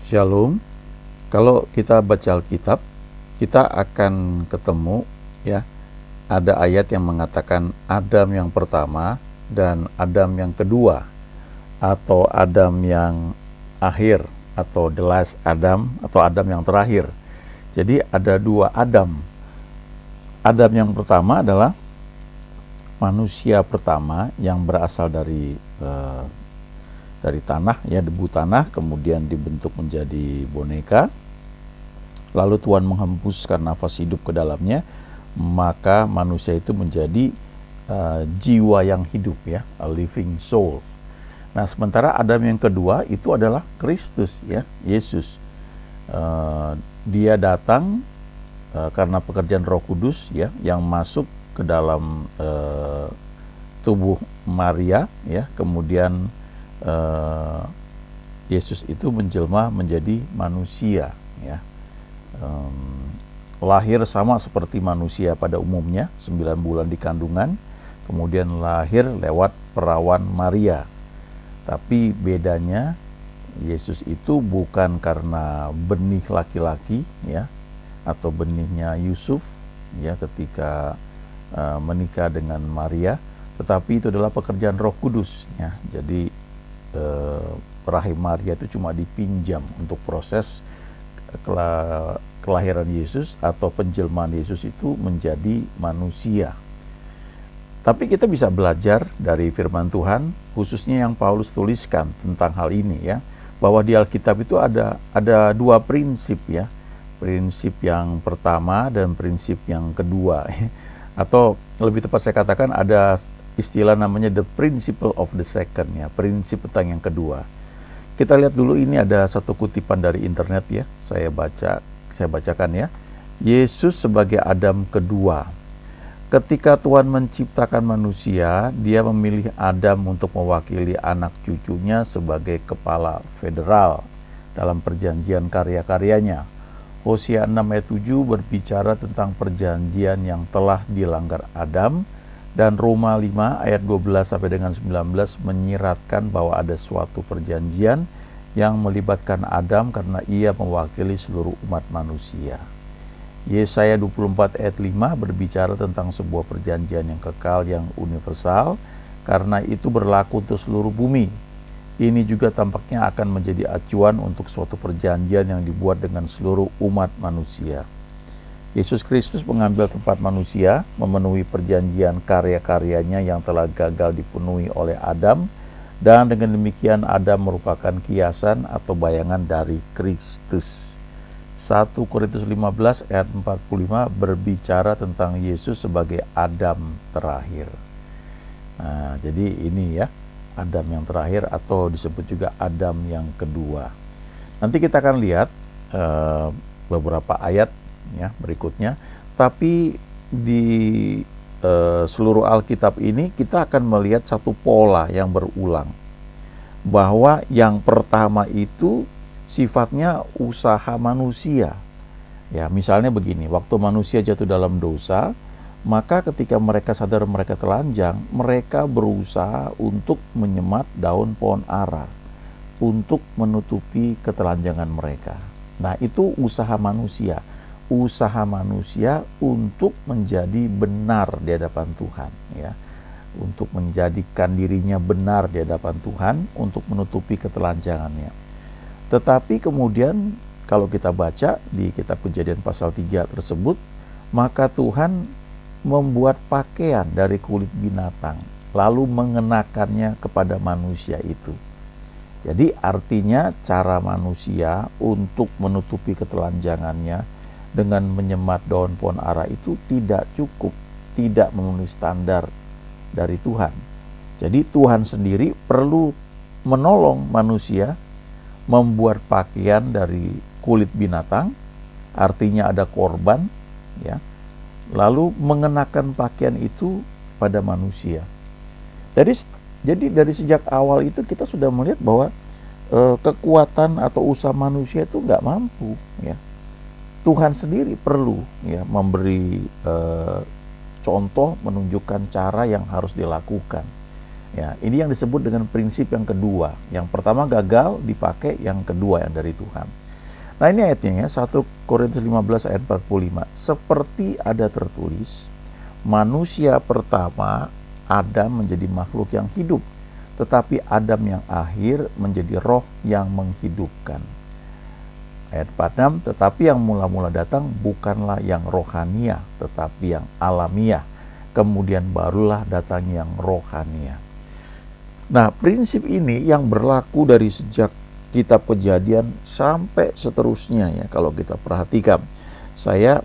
Shalom. Kalau kita baca Alkitab, kita akan ketemu ya, ada ayat yang mengatakan Adam yang pertama dan Adam yang kedua, atau Adam yang akhir, atau the last Adam, atau Adam yang terakhir. Jadi ada dua Adam. Adam yang pertama adalah manusia pertama yang berasal dari tanah, ya, debu tanah, kemudian dibentuk menjadi boneka. Lalu Tuhan menghembuskan nafas hidup ke dalamnya, maka manusia itu menjadi jiwa yang hidup, ya, a living soul. Nah, sementara Adam yang kedua itu adalah Kristus, ya, Yesus. Dia datang karena pekerjaan Roh Kudus, ya, yang masuk ke dalam tubuh Maria, ya, kemudian Yesus itu menjelma menjadi manusia, ya. Lahir sama seperti manusia pada umumnya, 9 bulan di kandungan, kemudian lahir lewat perawan Maria. Tapi bedanya, Yesus itu bukan karena benih laki-laki, ya, atau benihnya Yusuf, ya, ketika menikah dengan Maria, tetapi itu adalah pekerjaan Roh Kudus, ya. Jadi rahim Maria itu cuma dipinjam untuk proses kelahiran Yesus atau penjelmaan Yesus itu menjadi manusia. Tapi kita bisa belajar dari firman Tuhan, khususnya yang Paulus tuliskan tentang hal ini, ya, bahwa di Alkitab itu ada dua prinsip, ya, prinsip yang pertama dan prinsip yang kedua, atau lebih tepat saya katakan ada istilah namanya the principle of the second, ya, prinsip tentang yang kedua. Kita lihat dulu, ini ada satu kutipan dari internet, ya, saya bacakan, ya. Yesus sebagai Adam kedua. Ketika Tuhan menciptakan manusia, Dia memilih Adam untuk mewakili anak cucunya sebagai kepala federal dalam perjanjian karya-karyanya. Hosea 6 ayat 7 berbicara tentang perjanjian yang telah dilanggar Adam, dan Roma 5 ayat 12 sampai dengan 19 menyiratkan bahwa ada suatu perjanjian yang melibatkan Adam karena ia mewakili seluruh umat manusia. Yesaya 24 ayat 5 berbicara tentang sebuah perjanjian yang kekal, yang universal, karena itu berlaku untuk seluruh bumi. Ini juga tampaknya akan menjadi acuan untuk suatu perjanjian yang dibuat dengan seluruh umat manusia. Yesus Kristus mengambil tempat manusia, memenuhi perjanjian karya-karyanya yang telah gagal dipenuhi oleh Adam, dan dengan demikian Adam merupakan kiasan atau bayangan dari Kristus. 1 Korintus 15 ayat 45 berbicara tentang Yesus sebagai Adam terakhir. Nah, jadi ini, ya, Adam yang terakhir atau disebut juga Adam yang kedua. Nanti kita akan lihat beberapa ayat, ya, berikutnya. Tapi di seluruh Alkitab ini kita akan melihat satu pola yang berulang, bahwa yang pertama itu sifatnya usaha manusia. Ya, misalnya begini, waktu manusia jatuh dalam dosa, maka ketika mereka sadar mereka telanjang, mereka berusaha untuk menyemat daun pohon ara untuk menutupi ketelanjangan mereka. Nah, itu usaha manusia. Usaha manusia untuk menjadi benar di hadapan Tuhan, ya, untuk menjadikan dirinya benar di hadapan Tuhan, untuk menutupi ketelanjangannya. Tetapi kemudian kalau kita baca di kitab Kejadian pasal 3 tersebut, maka Tuhan membuat pakaian dari kulit binatang, lalu mengenakannya kepada manusia itu. Jadi artinya cara manusia untuk menutupi ketelanjangannya dengan menyemat daun pohon ara itu tidak cukup, tidak memenuhi standar dari Tuhan. Jadi Tuhan sendiri perlu menolong manusia membuat pakaian dari kulit binatang, artinya ada korban, ya, lalu mengenakan pakaian itu pada manusia. Jadi dari sejak awal itu kita sudah melihat bahwa kekuatan atau usaha manusia itu nggak mampu, ya. Tuhan sendiri perlu, ya, memberi contoh, menunjukkan cara yang harus dilakukan. Ya, ini yang disebut dengan prinsip yang kedua. Yang pertama gagal dipakai, yang kedua yang dari Tuhan. Nah, ini ayatnya ya, 1 Korintus 15 ayat 45. Seperti ada tertulis, manusia pertama Adam menjadi makhluk yang hidup, tetapi Adam yang akhir menjadi roh yang menghidupkan. Ayat 46, tetapi yang mula-mula datang bukanlah yang rohania, tetapi yang alamiah. Kemudian barulah datang yang rohania. Nah, prinsip ini yang berlaku dari sejak kitab Kejadian sampai seterusnya ya. Kalau kita perhatikan, saya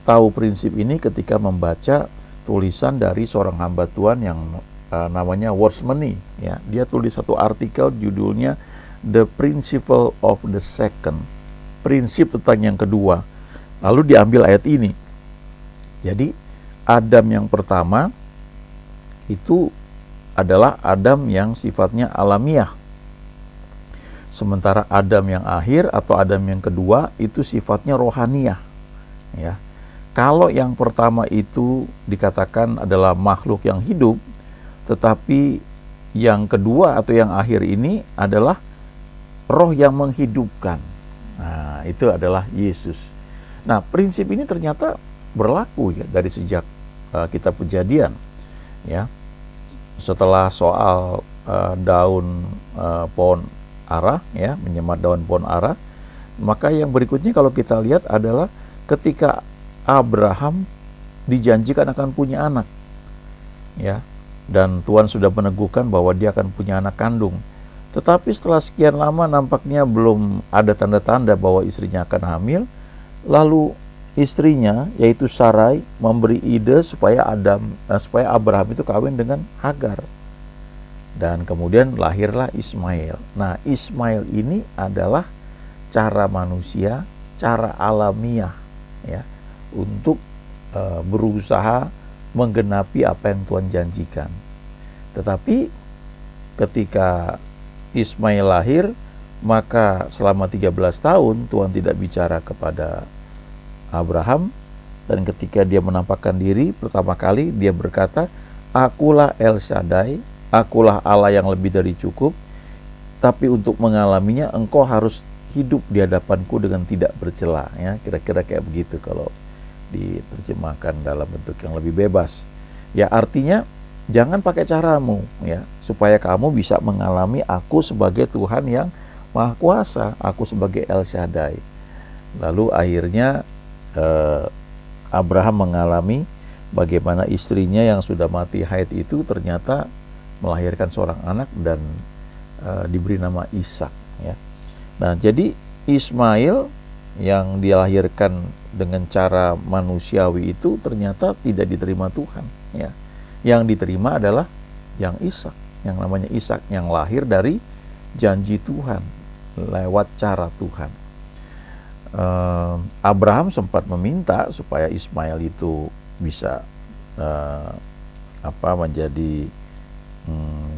tahu prinsip ini ketika membaca tulisan dari seorang hamba Tuhan yang namanya Wordsmani ya. Dia tulis satu artikel judulnya The Principle of the Second, prinsip tentang yang kedua. Lalu diambil ayat ini. Jadi Adam yang pertama itu adalah Adam yang sifatnya alamiah. Sementara Adam yang akhir atau Adam yang kedua itu sifatnya rohaniah. Ya. Kalau yang pertama itu dikatakan adalah makhluk yang hidup, tetapi yang kedua atau yang akhir ini adalah roh yang menghidupkan. Nah, itu adalah Yesus. Nah, prinsip ini ternyata berlaku ya dari sejak kitab Kejadian. Ya. Setelah soal daun pohon ara ya, menyemat daun pohon ara, maka yang berikutnya kalau kita lihat adalah ketika Abraham dijanjikan akan punya anak ya, dan Tuhan sudah meneguhkan bahwa dia akan punya anak kandung. Tetapi setelah sekian lama nampaknya belum ada tanda-tanda bahwa istrinya akan hamil. Lalu istrinya yaitu Sarai memberi ide supaya Abraham itu kawin dengan Hagar. Dan kemudian lahirlah Ismail. Nah, Ismail ini adalah cara manusia, cara alamiah ya, untuk berusaha menggenapi apa yang Tuhan janjikan. Tetapi ketika Ismail lahir, maka selama 13 tahun Tuhan tidak bicara kepada Abraham, dan ketika dia menampakkan diri pertama kali dia berkata, akulah El Shaddai, akulah Allah yang lebih dari cukup, tapi untuk mengalaminya engkau harus hidup di hadapanku dengan tidak bercela ya, kira-kira kayak begitu kalau diterjemahkan dalam bentuk yang lebih bebas ya. Artinya jangan pakai caramu ya, supaya kamu bisa mengalami aku sebagai Tuhan yang Maha Kuasa, aku sebagai El Shaddai. Lalu akhirnya Abraham mengalami bagaimana istrinya yang sudah mati haid itu ternyata melahirkan seorang anak dan diberi nama Ishak ya. Nah, jadi Ismail yang dilahirkan dengan cara manusiawi itu ternyata tidak diterima Tuhan ya. Yang diterima adalah yang Ishak, yang namanya Ishak, yang lahir dari janji Tuhan lewat cara Tuhan. Abraham sempat meminta supaya Ismail itu bisa menjadi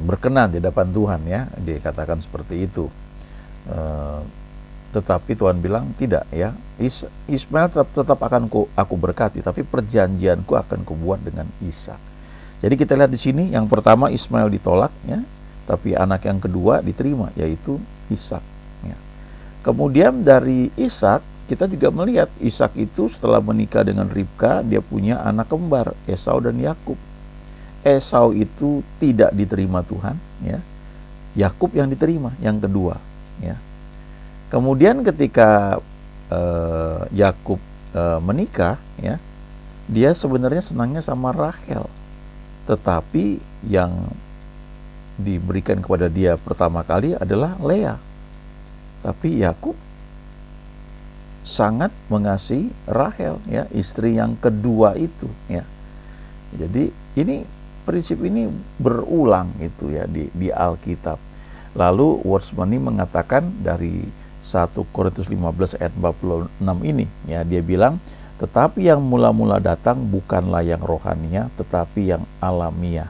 berkenan di hadapan Tuhan ya, dikatakan seperti itu. Tetapi Tuhan bilang tidak ya, Ismail tetap akan aku berkati, tapi perjanjianku akan kubuat dengan Ishak. Jadi kita lihat di sini, yang pertama Ismail ditolak ya, tapi anak yang kedua diterima, yaitu Ishak ya. Kemudian dari Ishak kita juga melihat Ishak itu setelah menikah dengan Ribka, dia punya anak kembar, Esau dan Yakub. Esau itu tidak diterima Tuhan ya, Yakub yang diterima, yang kedua ya. Kemudian ketika Yakub menikah ya, dia sebenarnya senangnya sama Rahel, tetapi yang diberikan kepada dia pertama kali adalah Lea. Tapi Yakub sangat mengasihi Rahel ya, istri yang kedua itu ya. Jadi ini prinsip ini berulang itu ya di Alkitab. Lalu Wordsmani mengatakan dari 1 Korintus 15 ayat 46 ini ya, dia bilang, tetapi yang mula-mula datang bukanlah yang rohania, tetapi yang alamiah.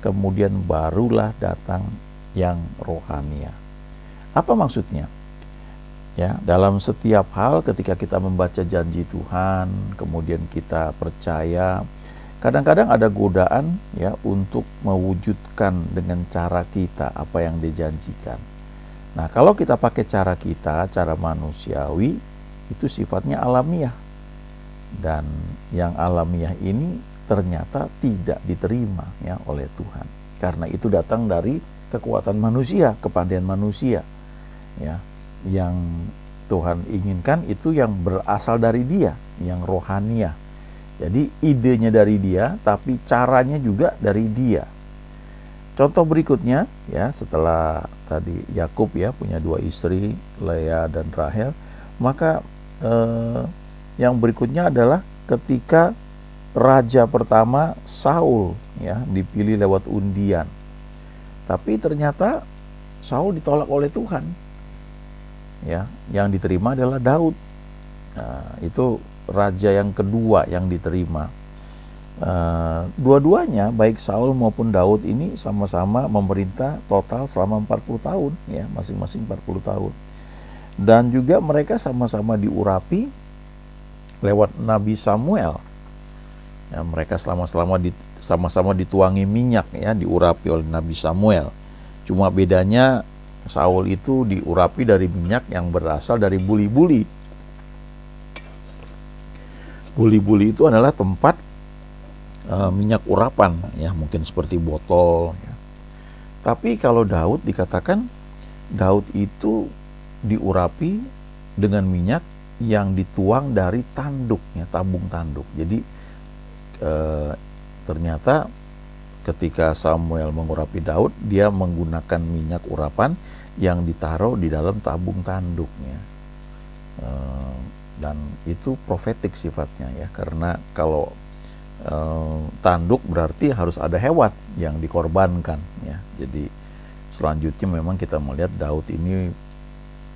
Kemudian barulah datang yang rohania. Apa maksudnya? Ya, dalam setiap hal ketika kita membaca janji Tuhan, kemudian kita percaya, Kadang-kadang ada godaan ya untuk mewujudkan dengan cara kita apa yang dijanjikan. Nah, kalau kita pakai cara kita, cara manusiawi, itu sifatnya alamiah. Dan yang alamiah ini ternyata tidak diterima ya oleh Tuhan. Karena itu datang dari kekuatan manusia, kepandaian manusia. Ya, yang Tuhan inginkan itu yang berasal dari Dia, yang rohaniah. Jadi idenya dari Dia, tapi caranya juga dari Dia. Contoh berikutnya ya, setelah tadi Yakub ya punya 2 istri, Lea dan Rahel, maka yang berikutnya adalah ketika raja pertama Saul ya dipilih lewat undian. Tapi ternyata Saul ditolak oleh Tuhan. Ya, yang diterima adalah Daud. Nah, itu raja yang kedua yang diterima. Dua-duanya baik Saul maupun Daud ini sama-sama memerintah total selama 40 tahun ya, masing-masing 40 tahun. Dan juga mereka sama-sama diurapi lewat Nabi Samuel. Ya, mereka sama-sama dituangi minyak ya, diurapi oleh Nabi Samuel. Cuma bedanya Saul itu diurapi dari minyak yang berasal dari buli-buli. Buli-buli itu adalah tempat minyak urapan ya, mungkin seperti botol ya. Tapi kalau Daud dikatakan Daud itu diurapi dengan minyak yang dituang dari tanduk ya, tabung tanduk. Jadi ternyata ketika Samuel mengurapi Daud, dia menggunakan minyak urapan yang ditaruh di dalam tabung tanduknya. Dan itu profetik sifatnya ya, karena kalau tanduk berarti harus ada hewan yang dikorbankan ya. Jadi selanjutnya memang kita melihat Daud ini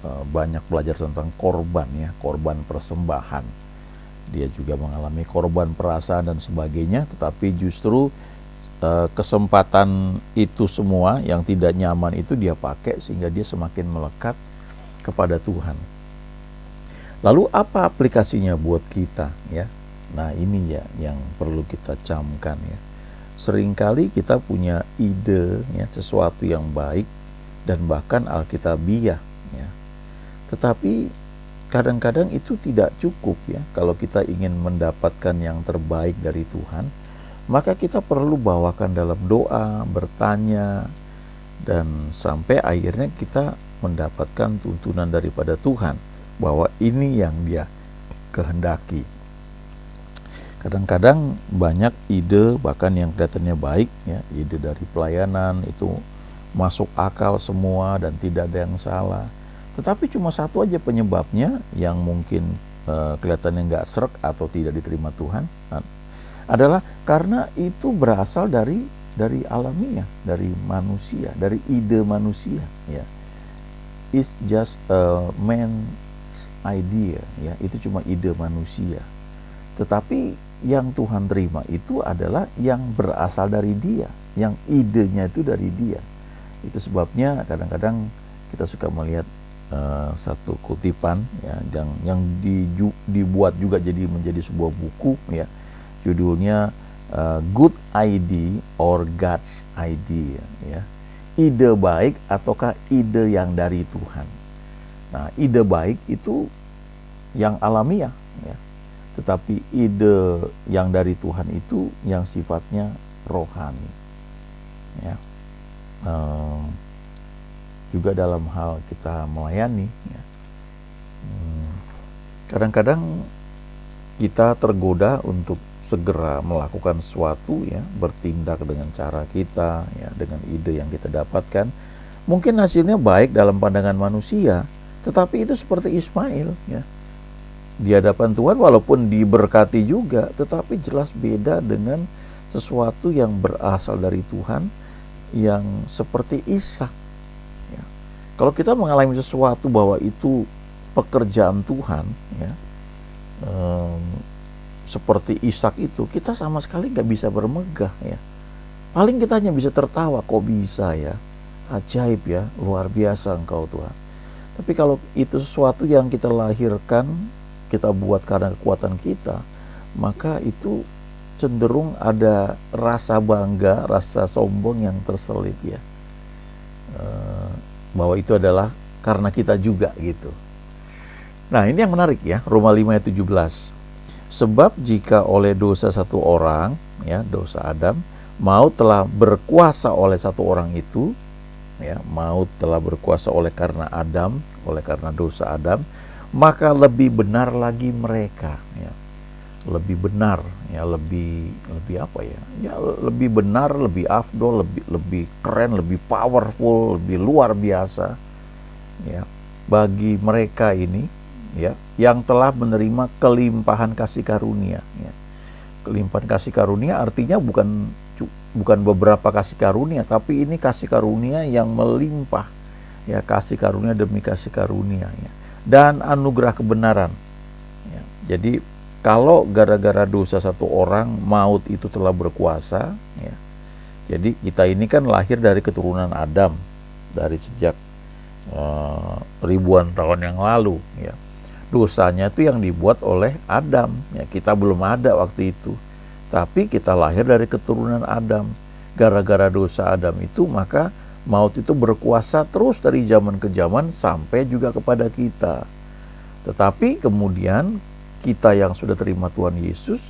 banyak belajar tentang korban ya, korban persembahan. Dia juga mengalami korban perasaan dan sebagainya, tetapi justru kesempatan itu semua yang tidak nyaman itu dia pakai sehingga dia semakin melekat kepada Tuhan. Lalu apa aplikasinya buat kita ya? Nah, ini ya yang perlu kita camkan ya. Seringkali kita punya ide ya, sesuatu yang baik dan bahkan alkitabiah ya. Tetapi kadang-kadang itu tidak cukup ya. Kalau kita ingin mendapatkan yang terbaik dari Tuhan, maka kita perlu bawakan dalam doa, bertanya, dan sampai akhirnya kita mendapatkan tuntunan daripada Tuhan bahwa ini yang Dia kehendaki. Kadang-kadang banyak ide bahkan yang kelihatannya baik ya, ide dari pelayanan itu masuk akal semua dan tidak ada yang salah. Tetapi cuma satu aja penyebabnya yang mungkin kelihatannya nggak srek atau tidak diterima Tuhan, adalah karena itu berasal dari alamiah, dari manusia, dari ide manusia ya. It's just a man's idea ya, itu cuma ide manusia. Tetapi yang Tuhan terima itu adalah yang berasal dari Dia, yang idenya itu dari Dia. Itu sebabnya kadang-kadang kita suka melihat satu kutipan ya, yang dibuat juga menjadi sebuah buku ya, judulnya Good Idea or God's Idea ya, ide baik ataukah ide yang dari Tuhan. Nah, ide baik itu yang alamiah ya, tetapi ide yang dari Tuhan itu yang sifatnya rohani ya. Juga dalam hal kita melayani ya. Kadang-kadang kita tergoda untuk segera melakukan sesuatu ya, bertindak dengan cara kita ya, dengan ide yang kita dapatkan. Mungkin hasilnya baik dalam pandangan manusia, tetapi itu seperti Ismail ya. Di hadapan Tuhan walaupun diberkati juga, tetapi jelas beda dengan sesuatu yang berasal dari Tuhan yang seperti Ishak ya. Kalau kita mengalami sesuatu bahwa itu pekerjaan Tuhan ya, seperti Ishak itu, kita sama sekali nggak bisa bermegah ya. Paling kita hanya bisa tertawa, kok bisa ya, ajaib ya, luar biasa Engkau Tuhan. Tapi kalau itu sesuatu yang kita lahirkan, kita buat karena kekuatan kita, maka itu cenderung ada rasa bangga, rasa sombong yang terselip ya. Bahwa itu adalah karena kita juga gitu. Nah, ini yang menarik ya, Roma 5 ayat 17. Sebab jika oleh dosa satu orang, ya, dosa Adam, maut telah berkuasa oleh satu orang itu, ya, maut telah berkuasa oleh karena Adam, oleh karena dosa Adam, maka lebih benar lagi mereka, ya. Lebih benar, ya, lebih apa ya? Ya, lebih benar, lebih afdol, lebih keren, lebih powerful, lebih luar biasa, ya, bagi mereka ini, ya, yang telah menerima kelimpahan kasih karunia, ya. Kelimpahan kasih karunia artinya bukan beberapa kasih karunia, tapi ini kasih karunia yang melimpah, ya, kasih karunia demi kasih karunia, ya, dan anugerah kebenaran, ya. Jadi kalau gara-gara dosa satu orang maut itu telah berkuasa, ya. Jadi kita ini kan lahir dari keturunan Adam dari sejak ribuan tahun yang lalu, ya. Dosanya itu yang dibuat oleh Adam, ya. Kita belum ada waktu itu, tapi kita lahir dari keturunan Adam. Gara-gara dosa Adam itu, maka maut itu berkuasa terus dari zaman ke zaman sampai juga kepada kita. Tetapi kemudian kita yang sudah terima Tuhan Yesus,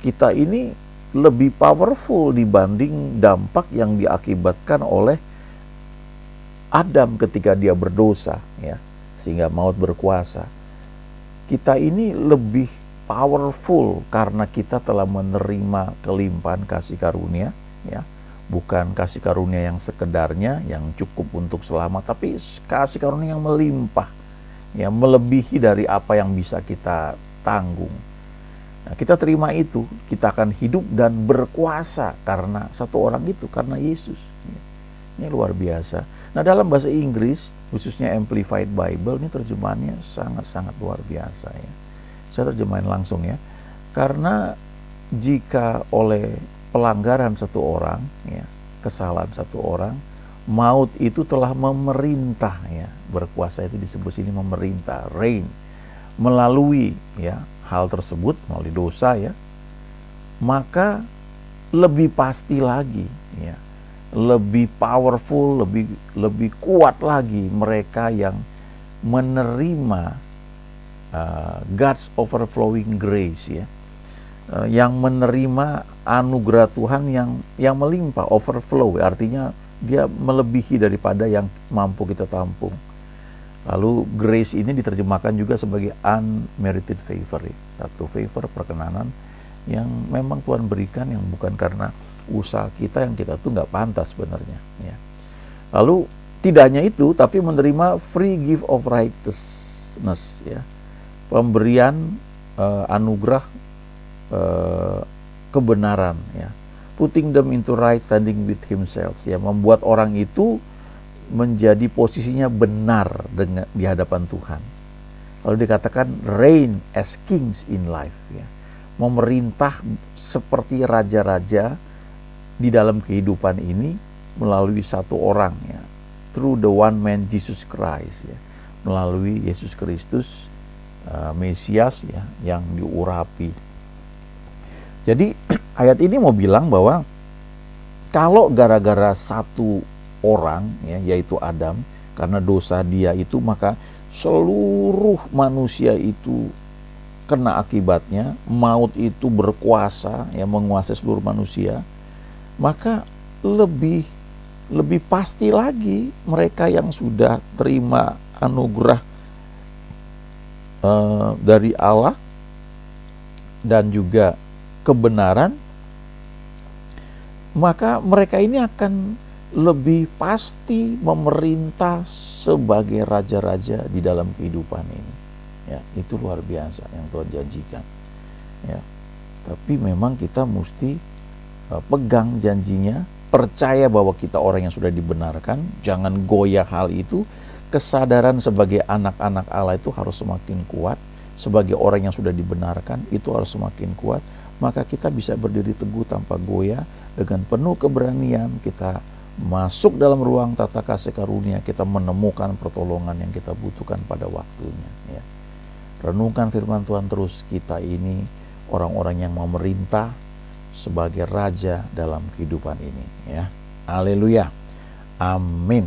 kita ini lebih powerful dibanding dampak yang diakibatkan oleh Adam ketika dia berdosa, ya, sehingga maut berkuasa. Kita ini lebih powerful karena kita telah menerima kelimpahan kasih karunia, ya. Bukan kasih karunia yang sekedarnya, yang cukup untuk selamat, tapi kasih karunia yang melimpah, ya, melebihi dari apa yang bisa kita tanggung. Nah, kita terima itu, kita akan hidup dan berkuasa karena satu orang itu, karena Yesus. Ini luar biasa. Nah, dalam bahasa Inggris, khususnya Amplified Bible, ini terjemahannya sangat-sangat luar biasa, ya. Saya terjemahin langsung ya. Karena jika oleh pelanggaran satu orang, ya, kesalahan satu orang, maut itu telah memerintah, ya. Berkuasa itu disebut sini memerintah, reign. Melalui, ya, hal tersebut, melalui dosa, ya, maka lebih pasti lagi, ya, lebih powerful, lebih kuat lagi mereka yang menerima God's overflowing grace, ya, yang menerima anugerah Tuhan yang melimpah, overflow, artinya dia melebihi daripada yang mampu kita tampung. Lalu grace ini diterjemahkan juga sebagai unmerited favor, ya. Satu favor, perkenanan yang memang Tuhan berikan, yang bukan karena usaha kita, yang kita tuh nggak pantas sebenarnya, ya. Lalu tidak hanya itu, tapi menerima free gift of righteousness, ya, pemberian anugerah kebenaran, ya, putting them into right standing with himself, ya, membuat orang itu menjadi posisinya benar di hadapan Tuhan. Lalu dikatakan reign as kings in life, ya, memerintah seperti raja-raja di dalam kehidupan ini melalui satu orang, ya, through the one man Jesus Christ, ya, melalui Yesus Kristus, Mesias, ya, yang diurapi. Jadi ayat ini mau bilang bahwa kalau gara-gara satu orang, ya, yaitu Adam, karena dosa dia itu, maka seluruh manusia itu kena akibatnya, maut itu berkuasa, ya, menguasai seluruh manusia, maka lebih pasti lagi mereka yang sudah terima anugerah dari Allah dan juga kebenaran, maka mereka ini akan lebih pasti memerintah sebagai raja-raja di dalam kehidupan ini, ya. Itu luar biasa yang Tuhan janjikan, ya. Tapi memang kita mesti pegang janjinya, percaya bahwa kita orang yang sudah dibenarkan, jangan goyah hal itu. Kesadaran sebagai anak-anak Allah itu harus semakin kuat, sebagai orang yang sudah dibenarkan itu harus semakin kuat, maka kita bisa berdiri teguh tanpa goyah, dengan penuh keberanian kita masuk dalam ruang tata kasih karunia, kita menemukan pertolongan yang kita butuhkan pada waktunya, ya. Renungkan firman Tuhan terus, kita ini orang-orang yang memerintah sebagai raja dalam kehidupan ini ya. Haleluya. Amin.